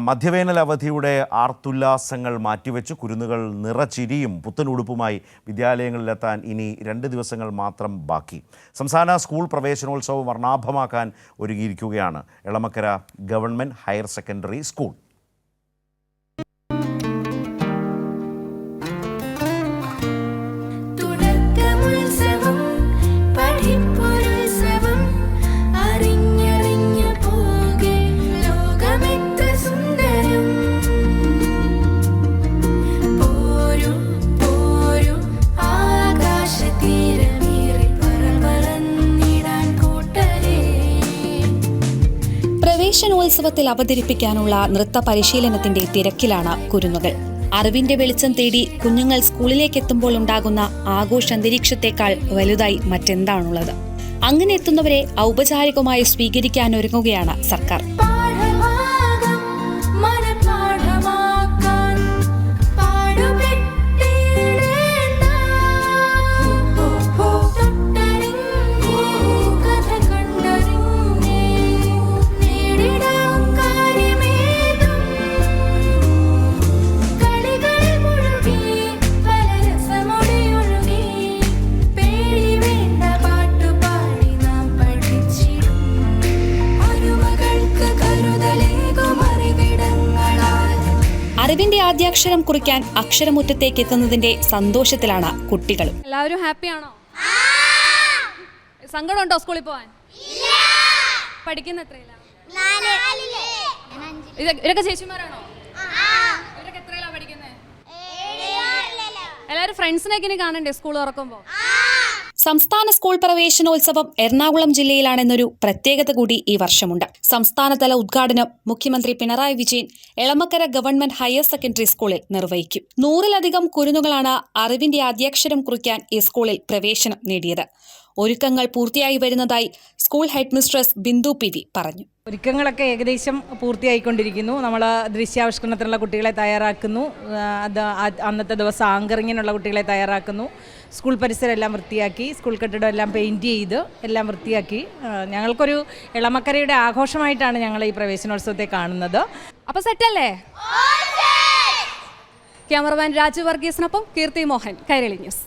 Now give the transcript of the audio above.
മധ്യവേനൽ അവധിയുടെ ആർത്തുല്ലാസങ്ങൾ മാറ്റിവെച്ച് കുരുന്നുകൾ നിറച്ചിരിയും പുത്തനുടുപ്പുമായി വിദ്യാലയങ്ങളിലെത്താൻ ഇനി 2 ദിവസങ്ങൾ മാത്രം ബാക്കി. സംസ്ഥാന സ്കൂൾ പ്രവേശനോത്സവം വർണ്ണാഭമാക്കാൻ ഒരുങ്ങിയിരിക്കുകയാണ് Elamakkara government higher secondary school. പ്രവേശനോത്സവത്തിൽ അവതരിപ്പിക്കാനുള്ള നൃത്ത പരിശീലനത്തിന്റെ തിരക്കിലാണ് കുരുന്നുകൾ. അറിവിന്റെ വെളിച്ചം തേടി കുഞ്ഞുങ്ങൾ സ്കൂളിലേക്ക് എത്തുമ്പോൾ ഉണ്ടാകുന്ന ആഘോഷാന്തരീക്ഷത്തെക്കാൾ വലുതായി മറ്റെന്താണുള്ളത്? അങ്ങനെ എത്തുന്നവരെ ഔപചാരികമായി സ്വീകരിക്കാനൊരുങ്ങുകയാണ് സർക്കാർ. അറിവിന്റെ ആദ്യാക്ഷരം കുറിക്കാൻ അക്ഷരമുറ്റത്തേക്ക് എത്തുന്നതിന്റെ സന്തോഷത്തിലാണ് കുട്ടികളും. എല്ലാവരും ഹാപ്പിയാണോ? സങ്കടമുണ്ടോ സ്കൂളിൽ പോവാൻ? പഠിക്കുന്ന എത്രയിലാ? ഇവരൊക്കെ ചേച്ചിമാരാണോ? ഇവരൊക്കെ എത്രയിലാ പഠിക്കുന്നത്? എല്ലാവരും ഫ്രണ്ട്സിനൊക്കെ ഇനി കാണണ്ടേ സ്കൂൾ തുറക്കുമ്പോ? സംസ്ഥാന സ്കൂൾ പ്രവേശനോത്സവം എറണാകുളം ജില്ലയിലാണെന്നൊരു പ്രത്യേകത കൂടി ഈ വർഷമുണ്ട്. സംസ്ഥാനതല ഉദ്ഘാടനം മുഖ്യമന്ത്രി Pinarayi Vijayan Elamakkara government higher secondary സ്കൂളിൽ നിർവഹിക്കും. 100-ലധികം കുരുന്നുകളാണ് അറിവിന്റെ ആദ്യാക്ഷരം കുറിക്കാൻ ഈ സ്കൂളിൽ പ്രവേശനം നേടിയത്. ഒരുക്കങ്ങൾ പൂർത്തിയായി വരുന്നതായി school headmistress Bindu P V പറഞ്ഞു. ഒരുക്കങ്ങളൊക്കെ ഏകദേശം പൂർത്തിയായിക്കൊണ്ടിരിക്കുന്നു. നമ്മൾ ദൃശ്യാവിഷ്കരണത്തിനുള്ള കുട്ടികളെ തയ്യാറാക്കുന്നു. അന്നത്തെ ദിവസം ആങ്കറിങ്ങിനുള്ള കുട്ടികളെ തയ്യാറാക്കുന്നു. സ്കൂൾ പരിസരം എല്ലാം വൃത്തിയാക്കി, സ്കൂൾ കെട്ടിടം എല്ലാം പെയിൻറ്റ് ചെയ്ത് എല്ലാം വൃത്തിയാക്കി. ഞങ്ങൾക്കൊരു എളമക്കരയുടെ ആഘോഷമായിട്ടാണ് ഞങ്ങൾ ഈ പ്രവേശനോത്സവത്തെ കാണുന്നത്. അപ്പോൾ സെറ്റല്ലേ? ക്യാമറമാൻ രാജു വർഗീസിനൊപ്പം കീർത്തി മോഹൻ, കൈരളി ന്യൂസ്.